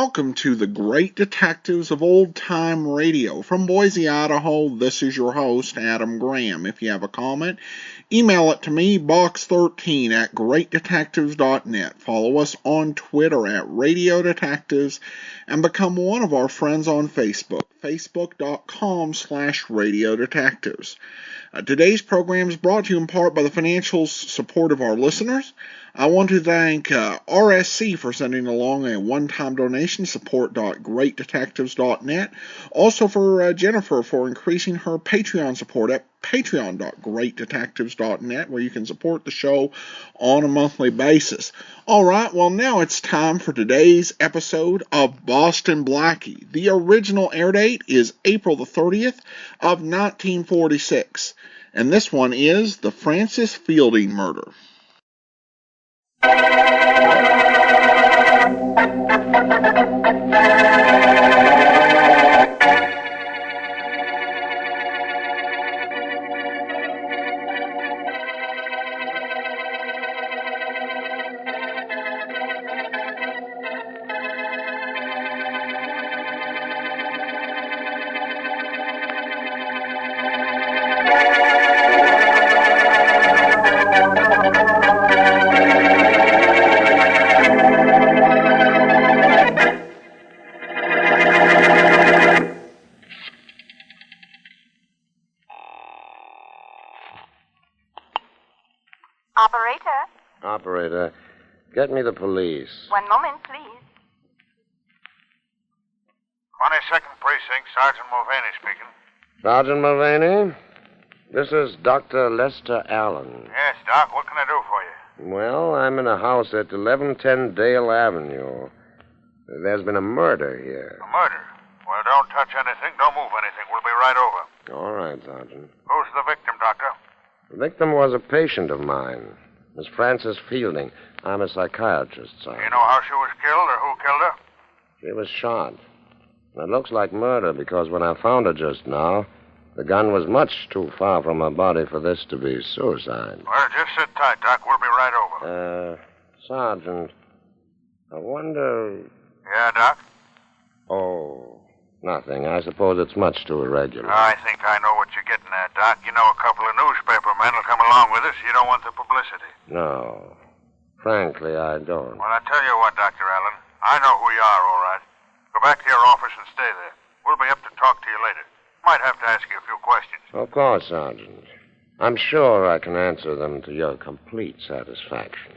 welcome to the Great Detectives of Old Time Radio. From Boise, Idaho, this is your host, Adam Graham. If you have a comment, email it to me, box13 at greatdetectives.net. Follow us on Twitter at Radio Detectives and become one of our friends on Facebook, facebook.com/Radio Detectives. Today's program is brought to you in part by the financial support of our listeners. I want to thank RSC for sending along a one-time donation, support.greatdetectives.net. Also for Jennifer for increasing her Patreon support at patreon.greatdetectives.net, where you can support the show on a monthly basis. All right, well, now it's time for today's episode of Boston Blackie. The original air date is April the 30th of 1946, and this one is the Francis Fielding murder. Operator, get me the police. One moment, please. 22nd Precinct, Sergeant Mulvaney speaking. Sergeant Mulvaney, this is Dr. Lester Allen. Yes, Doc, what can I do for you? Well, I'm in a house at 1110 Dale Avenue. There's been a murder here. A murder? Well, don't touch anything, don't move anything. We'll be right over. All right, Sergeant. Who's the victim, Doctor? The victim was a patient of mine, Miss Frances Fielding. I'm a psychiatrist, Do Sergeant. you know how she was killed or who killed her? She was shot. It looks like murder because when I found her just now, the gun was much too far from her body for this to be suicide. Well, just sit tight, Doc. We'll be right over. Sergeant, I wonder... Yeah, Doc? Oh, nothing. I suppose it's much too irregular. I think I know what you're getting at, Doc. You know a couple of newspaper men will come along with us. You don't want the publicity. No. Frankly, I don't. Well, I tell you what, Dr. Allen. I know who you are, all right. Go back to your office and stay there. We'll be up to talk to you later. Might have to ask you a few questions. Of course, Sergeant. I'm sure I can answer them to your complete satisfaction.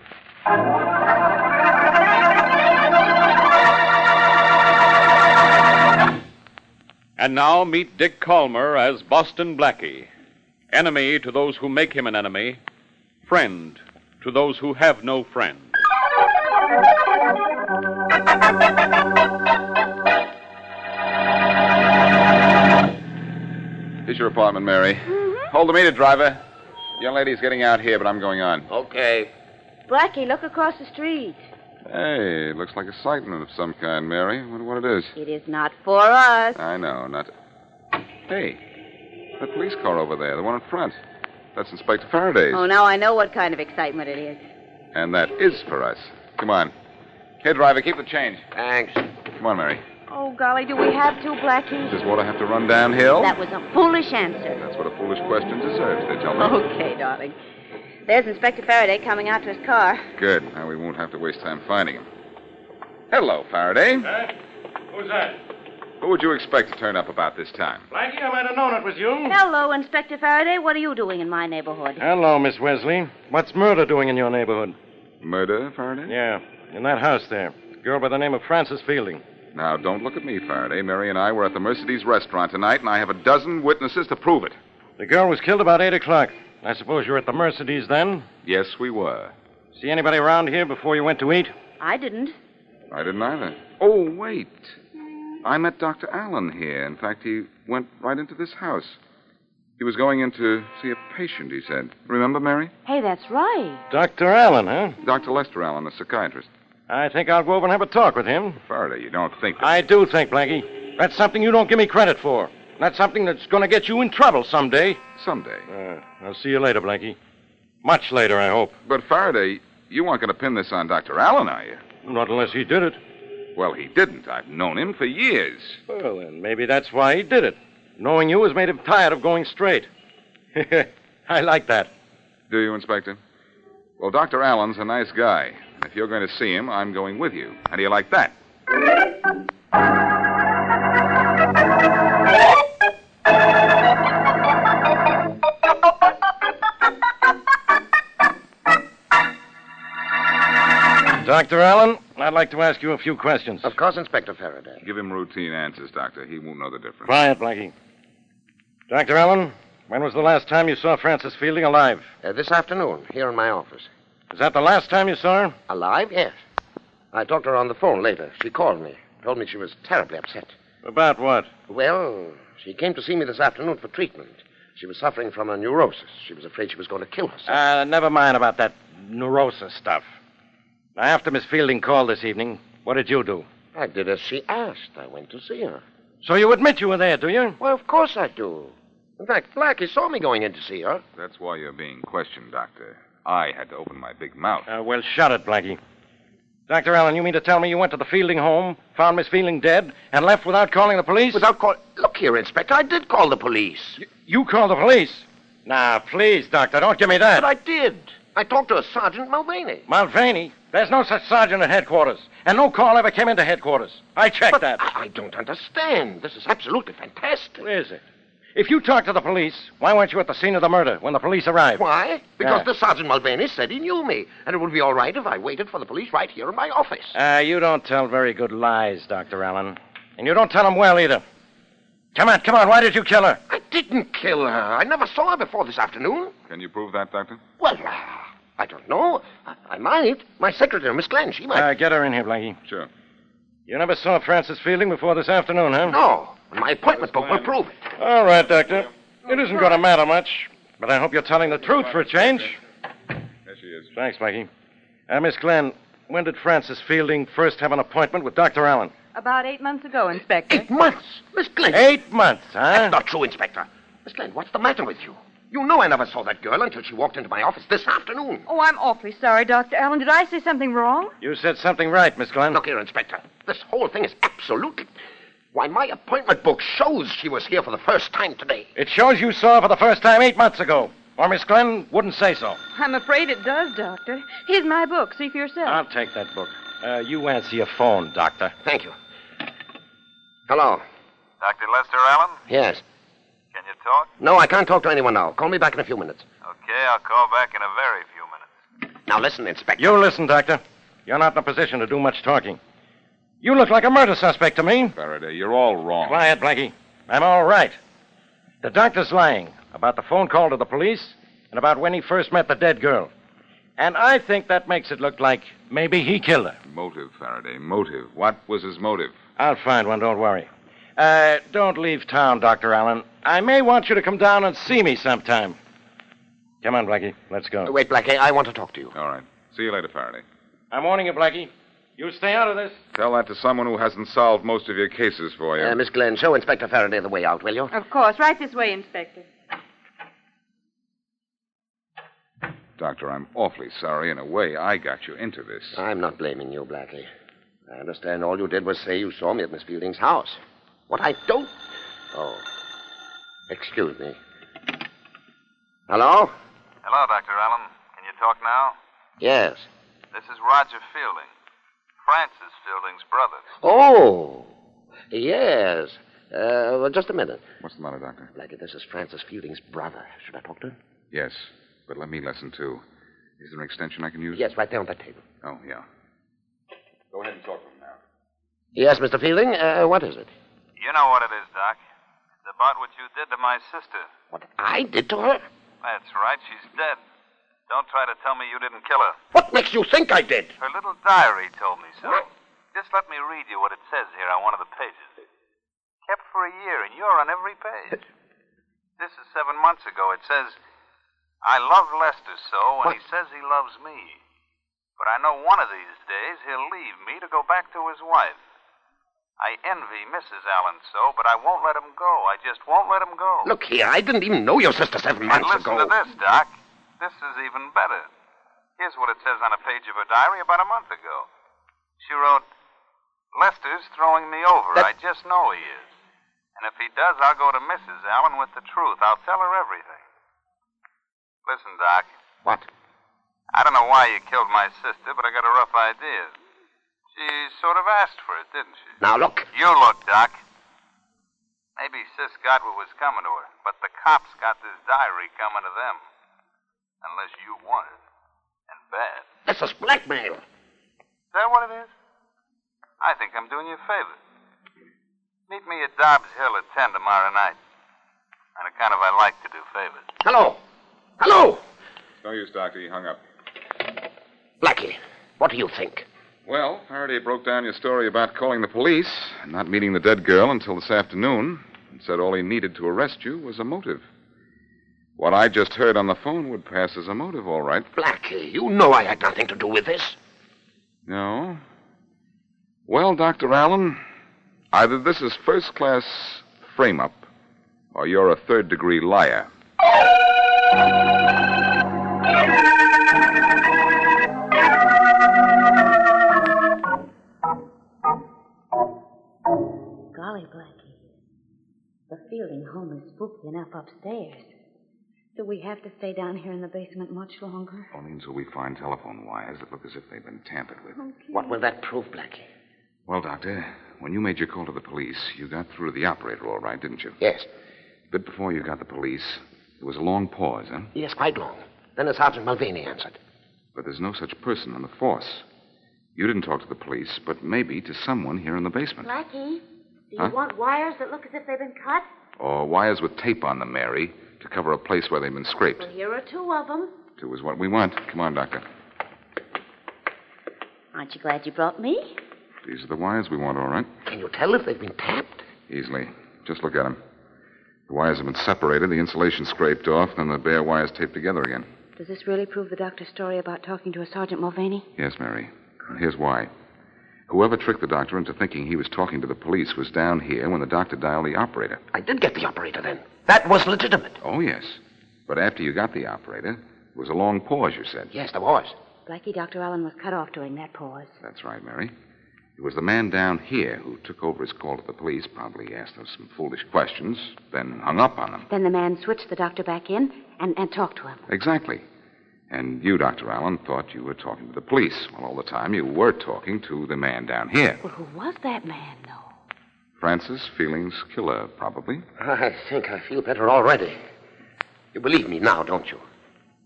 And now meet Dick Calmer as Boston Blackie. Enemy to those who make him an enemy. Friend to those who have no friend. Here's your apartment, Mary. Mm-hmm. Hold the meter, driver. The young lady's getting out here, but I'm going on. Okay. Blackie, look across the street. Hey, looks like a sighting of some kind, Mary. Wonder what it is. It is not for us. I know, not... Hey, that police car over there, the one in front. That's Inspector Faraday's. Oh, now I know what kind of excitement it is. And that is for us. Come on. Here, driver, keep the change. Thanks. Come on, Mary. Oh, golly, do we have to, Blackie? Does water have to run downhill? That was a foolish answer. That's what a foolish question deserves, they tell me. Okay, darling. There's Inspector Faraday coming out to his car. Good. Now we won't have to waste time finding him. Hello, Faraday. Who's that? Who would you expect to turn up about this time? Blackie, I might have known it was you. Hello, Inspector Faraday. What are you doing in my neighborhood? Hello, Miss Wesley. What's murder doing in your neighborhood? Murder, Faraday? Yeah, in that house there. A girl by the name of Frances Fielding. Now, don't look at me, Faraday. Mary and I were at the Mercedes restaurant tonight, and I have a dozen witnesses to prove it. The girl was killed about 8 o'clock. I suppose you were at the Mercedes then? Yes, we were. See anybody around here before you went to eat? I didn't. I didn't either. Oh, wait. I met Dr. Allen here. In fact, he went right into this house. He was going in to see a patient, he said. Remember, Mary? Hey, that's right. Dr. Allen, huh? Dr. Lester Allen, a psychiatrist. I think I'll go over and have a talk with him. Faraday, you don't think that... I do think, Blackie. That's something you don't give me credit for. That's something that's going to get you in trouble someday. Someday. I'll see you later, Blackie. Much later, I hope. But, Faraday, you aren't going to pin this on Dr. Allen, are you? Not unless he did it. Well, he didn't. I've known him for years. Well, then maybe that's why he did it. Knowing you has made him tired of going straight. I like that. Do you, Inspector? Well, Dr. Allen's a nice guy. If you're going to see him, I'm going with you. How do you like that? Dr. Allen, I'd like to ask you a few questions. Of course, Inspector Faraday. Give him routine answers, Doctor. He won't know the difference. Quiet, Blackie. Dr. Allen, when was the last time you saw Frances Fielding alive? This afternoon, here in my office. Is that the last time you saw her? Alive? Yes. I talked to her on the phone later. She called me. Told me she was terribly upset. About what? Well, she came to see me this afternoon for treatment. She was suffering from a neurosis. She was afraid she was going to kill herself. Never mind about that neurosis stuff. Now, after Miss Fielding called this evening, what did you do? I did as she asked. I went to see her. So you admit you were there, do you? Well, of course I do. In fact, Blackie saw me going in to see her. That's why you're being questioned, Doctor. I had to open my big mouth. Well, shut it, Blackie. Dr. Allen, you mean to tell me you went to the Fielding home, found Miss Fielding dead, and left without calling the police? Look here, Inspector. I did call the police. You called the police? Now, please, Doctor, don't give me that. But I did. I talked to a Sergeant Mulvaney. Mulvaney? There's no such sergeant at headquarters. And no call ever came into headquarters. I checked But that. I don't understand. This is absolutely fantastic. Is it? If you talked to the police, why weren't you at the scene of the murder when the police arrived? Why? Because Yeah. the Sergeant Mulvaney said he knew me, and it would be all right if I waited for the police right here in my office. You don't tell very good lies, Dr. Allen. And you don't tell them well, either. Come on. Why did you kill her? I didn't kill her. I never saw her before this afternoon. Can you prove that, Doctor? Well, I don't know. I might. My secretary, Miss Glenn, she might. Get her in here, Blackie. Sure. You never saw Frances Fielding before this afternoon, huh? No. My appointment book will prove it. All right, Doctor. It isn't going to matter much, but I hope you're telling the truth for a change. There she is. Thanks, Blackie. Miss Glenn, when did Frances Fielding first have an appointment with Dr. Allen? About 8 months ago, Inspector. 8 months? Miss Glenn. 8 months, huh? That's not true, Inspector. Miss Glenn, what's the matter with you? You know I never saw that girl until she walked into my office this afternoon. Oh, I'm awfully sorry, Dr. Allen. Did I say something wrong? You said something right, Miss Glenn. Look here, Inspector. This whole thing is absolutely... Why, my appointment book shows she was here for the first time today. It shows you saw her for the first time 8 months ago. Or Miss Glenn wouldn't say so. I'm afraid it does, Doctor. Here's my book. See for yourself. I'll take that book. You answer your phone, Doctor. Thank you. Hello. Dr. Lester Allen? Yes. Can you talk? No, I can't talk to anyone now. Call me back in a few minutes. Okay, I'll call back in a very few minutes. Now listen, Inspector. You listen, Doctor. You're not in a position to do much talking. You look like a murder suspect to me. Faraday, you're all wrong. Quiet, Blackie. I'm all right. The doctor's lying about the phone call to the police and about when he first met the dead girl. And I think that makes it look like maybe he killed her. Motive, Faraday, motive. What was his motive? I'll find one, don't worry. Don't leave town, Dr. Allen. I may want you to come down and see me sometime. Come on, Blackie. Let's go. Wait, Blackie, I want to talk to you. All right. See you later, Faraday. I'm warning you, Blackie. You stay out of this. Tell that to someone who hasn't solved most of your cases for you. Miss Glenn, show Inspector Faraday the way out, will you? Of course. Right this way, Inspector. Doctor, I'm awfully sorry. In a way, I got you into this. I'm not blaming you, Blackie. I understand all you did was say you saw me at Miss Fielding's house. What I don't... Oh. Excuse me. Hello? Hello, Dr. Allen. Can you talk now? Yes. This is Roger Fielding. Frances Fielding's brother. Oh. Yes. Well, just a minute. What's the matter, Doctor? Blackie, this is Frances Fielding's brother. Should I talk to him? Yes, but let me listen, too. Is there an extension I can use? Yes, right there on that table. Oh, yeah. Go ahead and talk to him now. Yes, Mr. Fielding. What is it? You know what it is, Doc. It's about what you did to my sister. What I did to her? That's right. She's dead. Don't try to tell me you didn't kill her. What makes you think I did? Her little diary told me so. Just let me read you what it says here on one of the pages. Kept for a year, and you're on every page. This is 7 months ago. It says, I love Lester so, and he says he loves me. But I know one of these days he'll leave me to go back to his wife. I envy Mrs. Allen so, but I won't let him go. I just won't let him go. Look here, I didn't even know your sister 7 months and listen ago. to this, Doc. This is even better. Here's what it says on a page of her diary about a month ago. She wrote, Lester's throwing me over. I just know he is. And if he does, I'll go to Mrs. Allen with the truth. I'll tell her everything. Listen, Doc. What? I don't know why you killed my sister, but I got a rough idea. She sort of asked for it, didn't she? Now, look. You look, Doc. Maybe Sis got what was coming to her, but the cops got this diary coming to them. Unless you want it. And bad. This is blackmail. Is that what it is? I think I'm doing you a favor. Meet me at Dobbs Hill at 10 tomorrow night. And I like to do favors. Hello. Hello. No use, Doctor. He hung up. Blackie, what do you think? Well, Faraday broke down your story about calling the police and not meeting the dead girl until this afternoon and said all he needed to arrest you was a motive. What I just heard on the phone would pass as a motive, all right. Blackie, you know I had nothing to do with this. No? Well, Dr. Allen, either this is first-class frame-up or you're a third-degree liar. Golly, Blackie. The Fielding home is spooky enough upstairs. Do we have to stay down here in the basement much longer? Only until we find telephone wires that look as if they've been tampered with. Okay. What will that prove, Blackie? Well, Doctor, when you made your call to the police, you got through to the operator, all right, didn't you? Yes. A bit before you got the police, there was a long pause, huh? Yes, quite long. Then a Sergeant Mulvaney answered. But there's no such person on the force. You didn't talk to the police, but maybe to someone here in the basement. Blackie, do you want wires that look as if they've been cut? Or wires with tape on them, Mary, to cover a place where they've been scraped. Well, here are two of them. Two is what we want. Come on, Doctor. Aren't you glad you brought me? These are the wires we want, all right? Can you tell if they've been tapped? Easily. Just look at them. The wires have been separated, the insulation scraped off, then the bare wires taped together again. Does this really prove the doctor's story about talking to a Sergeant Mulvaney? Yes, Mary. And here's why. Whoever tricked the doctor into thinking he was talking to the police was down here when the doctor dialed the operator. I did get the operator then. That was legitimate. Oh, yes. But after you got the operator, there was a long pause, you said. Yes, there was. Blackie, Dr. Allen was cut off during that pause. That's right, Mary. It was the man down here who took over his call to the police, probably asked them some foolish questions, then hung up on them. Then the man switched the doctor back in and talked to him. Exactly. And you, Dr. Allen, thought you were talking to the police, while all the time you were talking to the man down here. Well, who was that man, though? Francis Feeling's killer, probably. I think I feel better already. You believe me now, don't you?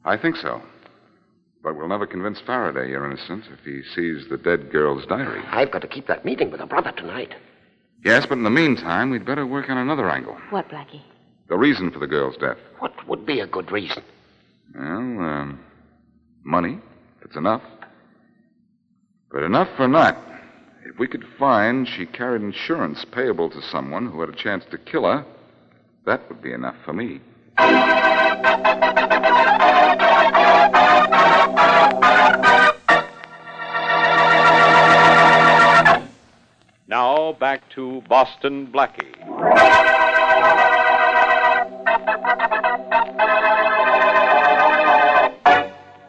I think so. But we'll never convince Faraday you're innocent if he sees the dead girl's diary. I've got to keep that meeting with her brother tonight. Yes, but in the meantime, we'd better work on another angle. What, Blackie? The reason for the girl's death. What would be a good reason? Well, money, if it's enough. But enough or not, if we could find she carried insurance payable to someone who had a chance to kill her, that would be enough for me. Now back to Boston Blackie.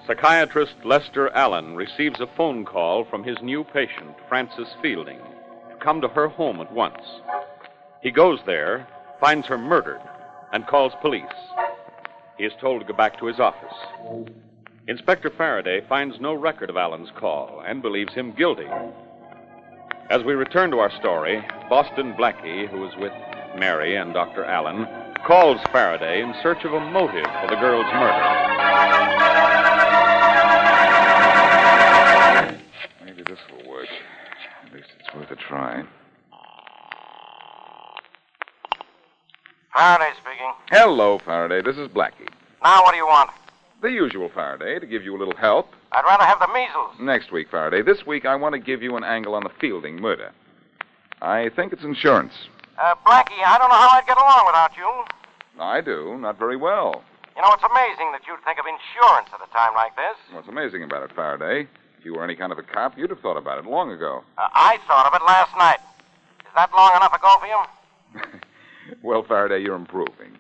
Psychiatrist Lester Allen receives a phone call from his new patient, Frances Fielding, to come to her home at once. He goes there, finds her murdered, and calls police. He is told to go back to his office. Inspector Faraday finds no record of Allen's call and believes him guilty. As we return to our story, Boston Blackie, who is with Mary and Dr. Allen, calls Faraday in search of a motive for the girl's murder. Maybe this will work. At least it's worth a try. Faraday speaking. Hello, Faraday. This is Blackie. Now what do you want? The usual, Faraday, to give you a little help. I'd rather have the measles. Next week, Faraday. This week, I want to give you an angle on the Fielding murder. I think it's insurance. Blackie, I don't know how I'd get along without you. I do. Not very well. You know, it's amazing that you'd think of insurance at a time like this. What's amazing about it, Faraday? If you were any kind of a cop, you'd have thought about it long ago. I thought of it last night. Is that long enough ago for you? Well, Faraday, you're improving.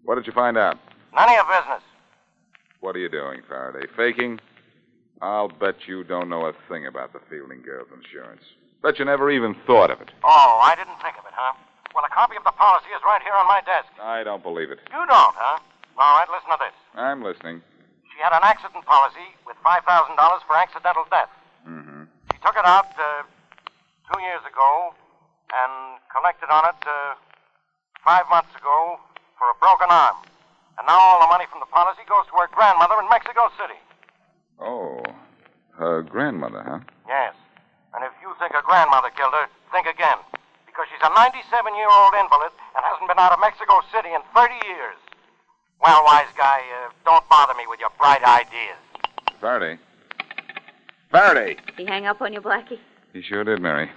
What did you find out? None of your business. What are you doing, Faraday? Faking? I'll bet you don't know a thing about the Fielding girl's insurance. Bet you never even thought of it. Oh, I didn't think of it, huh? Well, a copy of the policy is right here on my desk. I don't believe it. You don't, huh? All right, listen to this. I'm listening. She had an accident policy with $5,000 for accidental death. Mm-hmm. She took it out 2 years ago and collected on it 5 months ago for a broken arm. And now all the money from the policy goes to her grandmother in Mexico City. Oh, her grandmother, huh? Yes. And if you think her grandmother killed her, think again. Because she's a 97-year-old invalid and hasn't been out of Mexico City in 30 years. Well, wise guy, don't bother me with your bright ideas. Faraday. Faraday! He hang up on you, Blackie? He sure did, Mary.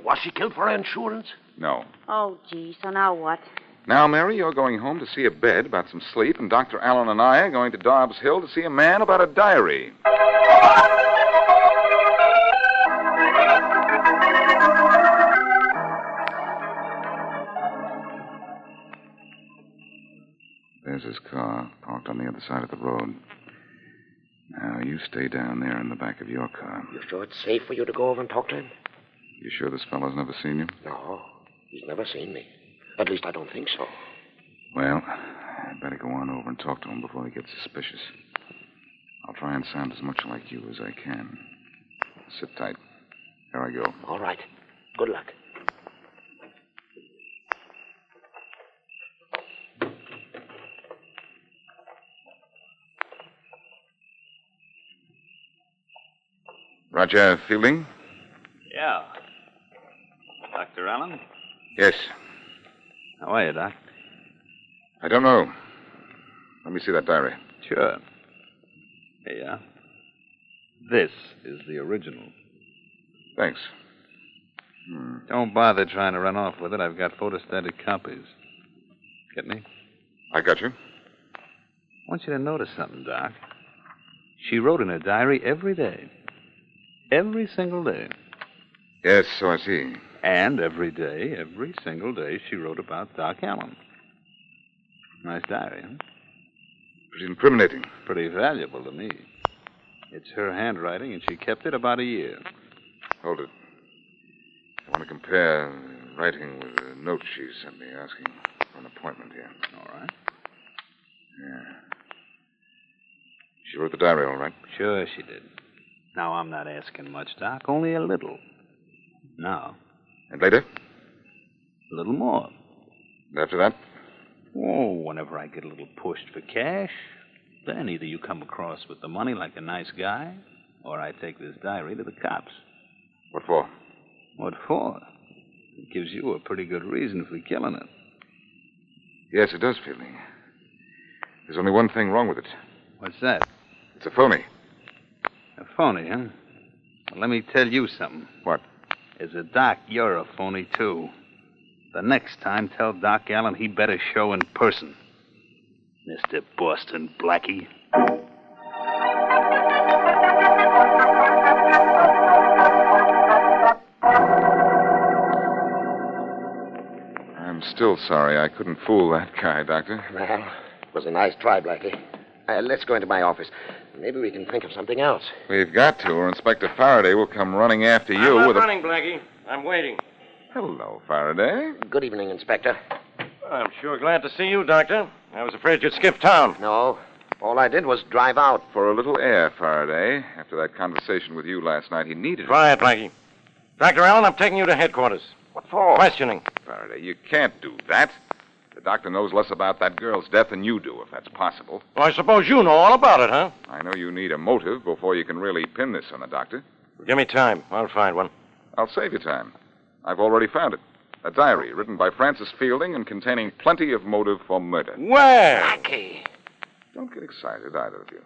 Was she killed for insurance? No. Oh, gee, so now what? Now, Mary, you're going home to see a bed about some sleep, and Dr. Allen and I are going to Dobbs Hill to see a man about a diary. There's his car, parked on the other side of the road. Now, you stay down there in the back of your car. You sure it's safe for you to go over and talk to him? You sure this fellow's never seen you? No, he's never seen me. At least I don't think so. Well, I'd better go on over and talk to him before he gets suspicious. I'll try and sound as much like you as I can. Sit tight. Here I go. All right. Good luck. Roger Fielding? Yeah. Dr. Allen? Yes. How are you, Doc? I don't know. Let me see that diary. Sure. Here you are. This is the original. Thanks. Don't bother trying to run off with it. I've got photostated copies. Get me? I got you. I want you to notice something, Doc. She wrote in her diary every day. Every single day. Yes, so I see. And every day, every single day, she wrote about Doc Allen. Nice diary, huh? Pretty incriminating. Pretty valuable to me. It's her handwriting, and she kept it about a year. Hold it. I want to compare writing with the note she sent me asking for an appointment here. All right. Yeah. She wrote the diary, all right? Sure she did. Now, I'm not asking much, Doc, only a little. Now. And later? A little more. And after that? Oh, whenever I get a little pushed for cash, then either you come across with the money like a nice guy, or I take this diary to the cops. What for? What for? It gives you a pretty good reason for killing it. Yes, it does, Fielding. There's only one thing wrong with it. What's that? It's a phony. A phony, huh? Well, let me tell you something. What? As a doc, you're a phony, too. The next time, tell Doc Allen he better show in person. Mr. Boston Blackie. I'm still sorry I couldn't fool that guy, Doctor. Well, it was a nice try, Blackie. Let's go into my office. Maybe we can think of something else. We've got to, or Inspector Faraday will come running after you I'm not with running, Blackie. I'm waiting. Hello, Faraday. Good evening, Inspector. I'm sure glad to see you, Doctor. I was afraid you'd skip town. No, all I did was drive out. For a little air, Faraday. After that conversation with you last night, he needed it. Try it, Blackie. Dr. Allen, I'm taking you to headquarters. What for? Questioning. Faraday, you can't do that. The doctor knows less about that girl's death than you do, if that's possible. Well, I suppose you know all about it, huh? I know you need a motive before you can really pin this on the doctor. Give me time. I'll find one. I'll save you time. I've already found it. A diary written by Francis Fielding and containing plenty of motive for murder. Where? Blackie. Don't get excited, either of you.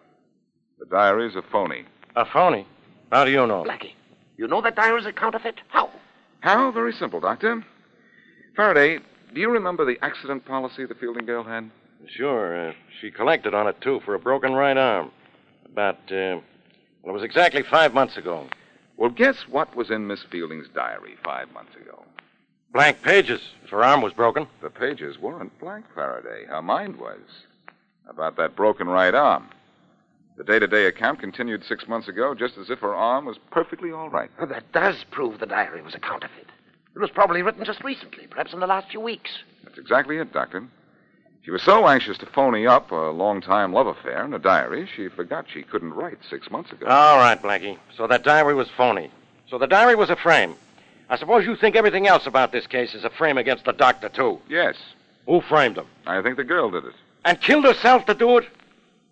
The diary's a phony. A phony? How do you know? Blackie, you know that diary's a counterfeit? How? How? Very simple, Doctor. Faraday, do you remember the accident policy the Fielding girl had? Sure. She collected on it, too, for a broken right arm. It was exactly 5 months ago. Well, guess what was in Miss Fielding's diary 5 months ago? Blank pages. Her arm was broken. The pages weren't blank, Faraday. Her mind was. About that broken right arm. The day-to-day account continued 6 months ago, just as if her arm was perfectly all right. Well, that does prove the diary was a counterfeit. It was probably written just recently, perhaps in the last few weeks. That's exactly it, Doctor. She was so anxious to phony up a long-time love affair in a diary, she forgot she couldn't write 6 months ago. All right, Blackie. So that diary was phony. So the diary was a frame. I suppose you think everything else about this case is a frame against the doctor, too. Yes. Who framed him? I think the girl did it. And killed herself to do it?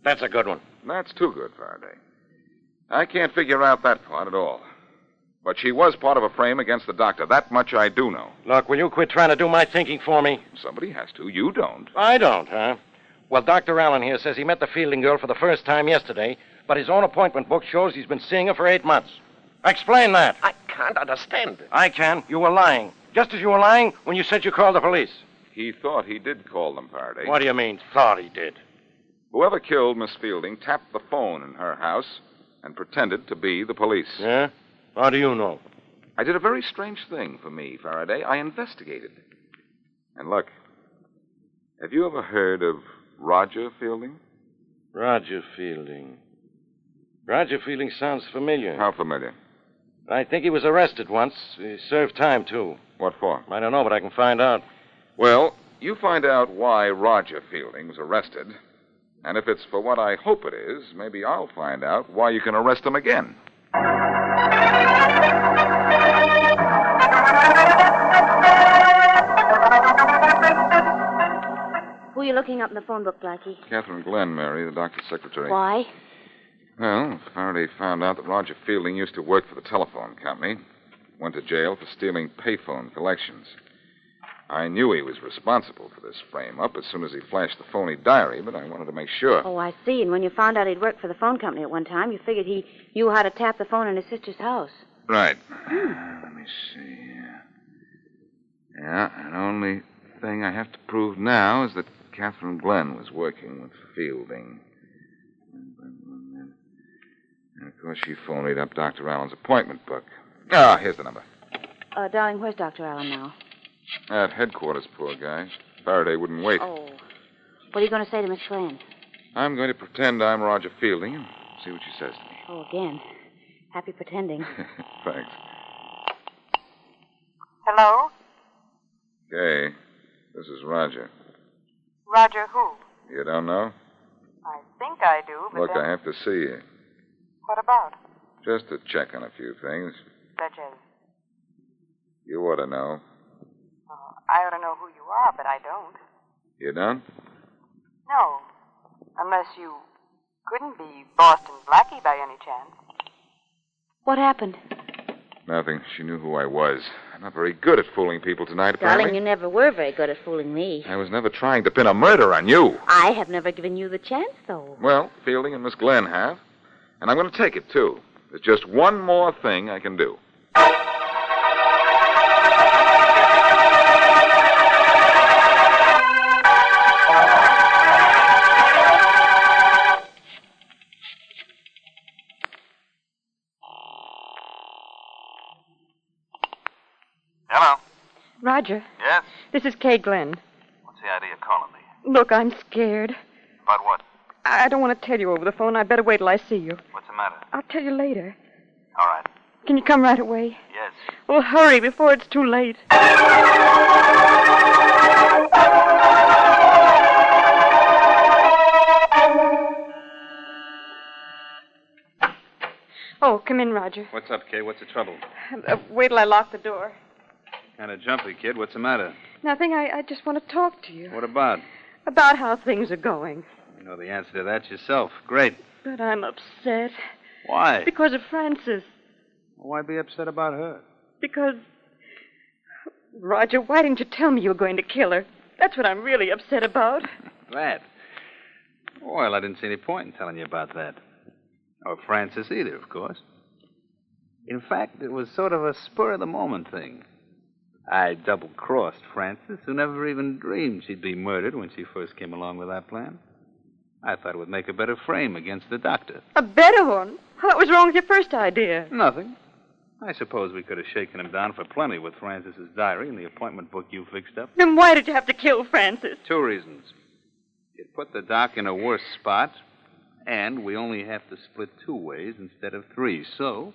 That's a good one. That's too good, Faraday. I can't figure out that part at all. But she was part of a frame against the doctor. That much I do know. Look, will you quit trying to do my thinking for me? Somebody has to. You don't. I don't, huh? Well, Dr. Allen here says he met the Fielding girl for the first time yesterday, but his own appointment book shows he's been seeing her for 8 months. Explain that. I can't understand it. I can. You were lying. Just as you were lying when you said you called the police. He thought he did call them, Faraday. What do you mean, thought he did? Whoever killed Miss Fielding tapped the phone in her house and pretended to be the police. Yeah? How do you know? I did a very strange thing for me, Faraday. I investigated. And look, have you ever heard of Roger Fielding? Roger Fielding. Roger Fielding sounds familiar. How familiar? I think he was arrested once. He served time, too. What for? I don't know, but I can find out. Well, you find out why Roger Fielding was arrested. And if it's for what I hope it is, maybe I'll find out why you can arrest him again. Who are you looking up in the phone book, Blackie? Catherine Glenn, Mary, the doctor's secretary. Why? Well, Faraday found out that Roger Fielding used to work for the telephone company. Went to jail for stealing payphone collections. I knew he was responsible for this frame-up as soon as he flashed the phony diary, but I wanted to make sure. Oh, I see. And when you found out he'd worked for the phone company at one time, you figured he knew how to tap the phone in his sister's house. Right. Let me see here. Yeah, and the only thing I have to prove now is that Catherine Glenn was working with Fielding. And, of course, she phoned up Dr. Allen's appointment book. Ah, here's the number. Darling, where's Dr. Allen now? At headquarters, poor guy. Faraday wouldn't wait. Oh. What are you going to say to Miss Glenn? I'm going to pretend I'm Roger Fielding and see what she says to me. Oh, again. Happy pretending. Thanks. Hello? Okay, this is Roger. Roger who? You don't know? I think I do, but Look, then... I have to see you. What about? Just to check on a few things. Such as... You ought to know. I ought to know who you are, but I don't. You don't? No. Unless you couldn't be Boston Blackie by any chance. What happened? Nothing. She knew who I was. I'm not very good at fooling people tonight, Darling, apparently. you never were very good at fooling me. I was never trying to pin a murder on you. I have never given you the chance, though. Well, Fielding and Miss Glenn have. And I'm going to take it, too. There's just one more thing I can do. Hello. Roger, Yes? this is Kay Glenn. What's the idea of calling me? Look, I'm scared. About what? I don't want to tell you over the phone. I'd better wait till I see you. What's the matter? I'll tell you later. All right. Can you come right away? Yes. Well, hurry before it's too late. Oh, come in, Roger. What's up, Kay? What's the trouble? Wait till I lock the door. Kind of jumpy, kid. What's the matter? Nothing. I just want to talk to you. What about? About how things are going. You know the answer to that yourself. Great. But I'm upset. Why? Because of Frances. Why be upset about her? Because... Roger, why didn't you tell me you were going to kill her? That's what I'm really upset about. That? Well, I didn't see any point in telling you about that. Or Francis either, of course. In fact, it was sort of a spur-of-the-moment thing. I double-crossed Francis, who never even dreamed she'd be murdered when she first came along with that plan. I thought it would make a better frame against the doctor. A better one? What was wrong with your first idea? Nothing. I suppose we could have shaken him down for plenty with Francis's diary and the appointment book you fixed up. Then why did you have to kill Francis? 2 reasons. It put the doc in a worse spot, And we only have to split 2 ways instead of 3, so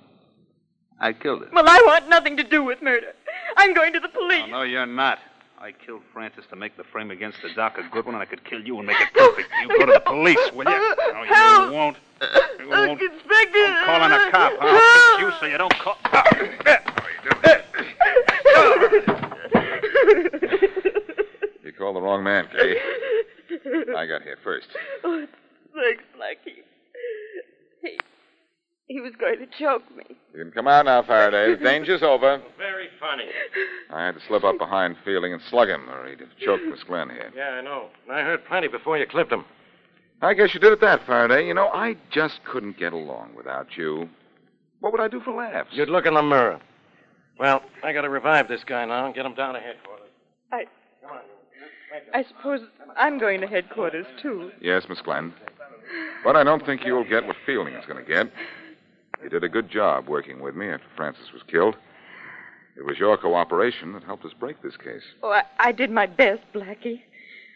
I killed her. Well, I want nothing to do with murder. I'm going to the police. No, you're not. I killed Francis to make the frame against the doc a good one, and I could kill you and make it perfect. You go to the police, will you? No, you won't. You won't. Inspector. I'm calling a cop. I'll fix you so you don't call. You called the wrong man, Kay. I got here first. Oh, thanks, Blackie. He was going to choke me. You can come out now, Faraday. The danger's over. Very funny. I had to slip up behind Fielding and slug him, or he'd have choked Miss Glenn here. Yeah, I know. I heard plenty before you clipped him. I guess you did it that, Faraday. You know, I just couldn't get along without you. What would I do for laughs? You'd look in the mirror. Well, I got to revive this guy now and get him down to headquarters. I suppose I'm going to headquarters, too. Yes, Miss Glenn. But I don't think you'll get what Fielding's going to get. You did a good job working with me after Francis was killed. It was your cooperation that helped us break this case. Oh, I did my best, Blackie.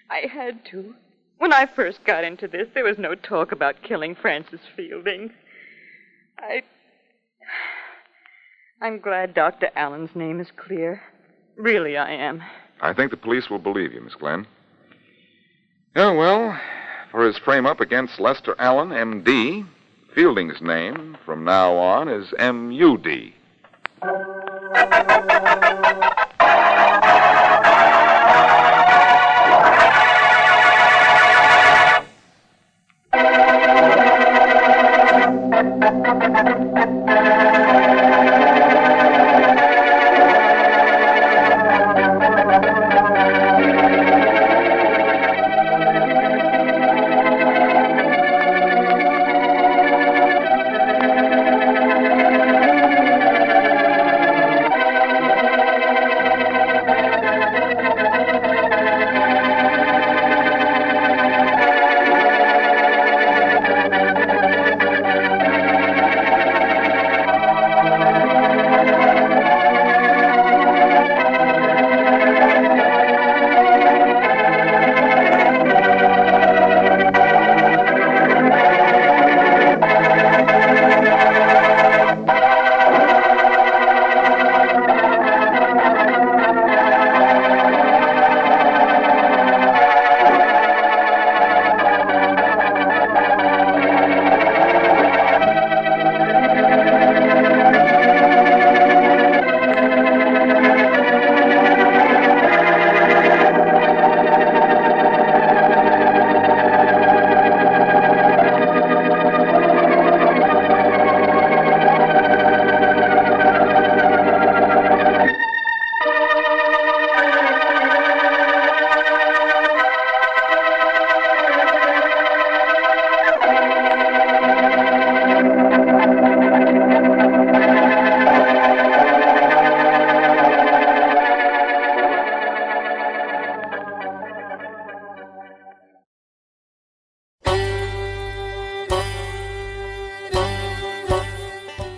I had to. When I first got into this, there was no talk about killing Francis Fielding. I'm glad Dr. Allen's name is clear. Really, I am. I think the police will believe you, Miss Glenn. Oh, well, for his frame-up against Lester Allen, M.D., Fielding's name from now on is M.U.D.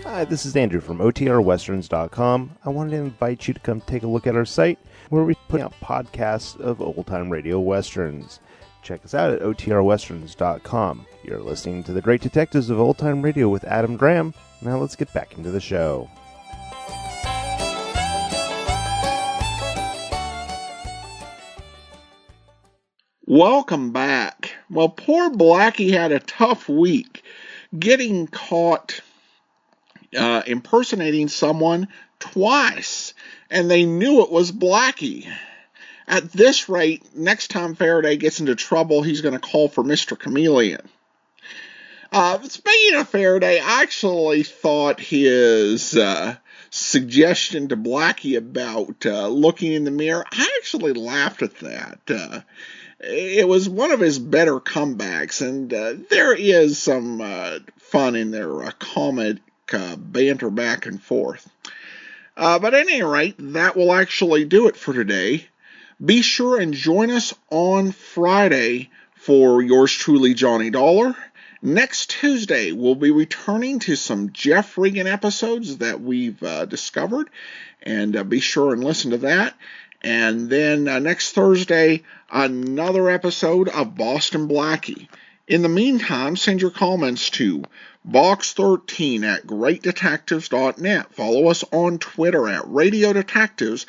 Hi, this is Andrew from OTRWesterns.com. I wanted to invite you to come take a look at our site where we put out podcasts of old-time radio westerns. Check us out at OTRWesterns.com. You're listening to The Great Detectives of Old-Time Radio with Adam Graham. Now let's get back into the show. Welcome back. Well, poor Blackie had a tough week getting caught impersonating someone twice, and they knew it was Blackie. At this rate, next time Faraday gets into trouble, he's going to call for Mr. Chameleon. Speaking of Faraday, I actually thought his suggestion to Blackie about looking in the mirror, I actually laughed at that. It was one of his better comebacks, and there is some fun in their comic banter back and forth. But at any rate, that will actually do it for today. Be sure and join us on Friday for yours truly, Johnny Dollar. Next Tuesday, we'll be returning to some Jeff Regan episodes that we've discovered, and be sure and listen to that. And then next Thursday, another episode of Boston Blackie. In the meantime, send your comments to box13 at greatdetectives.net. Follow us on Twitter at Radio Detectives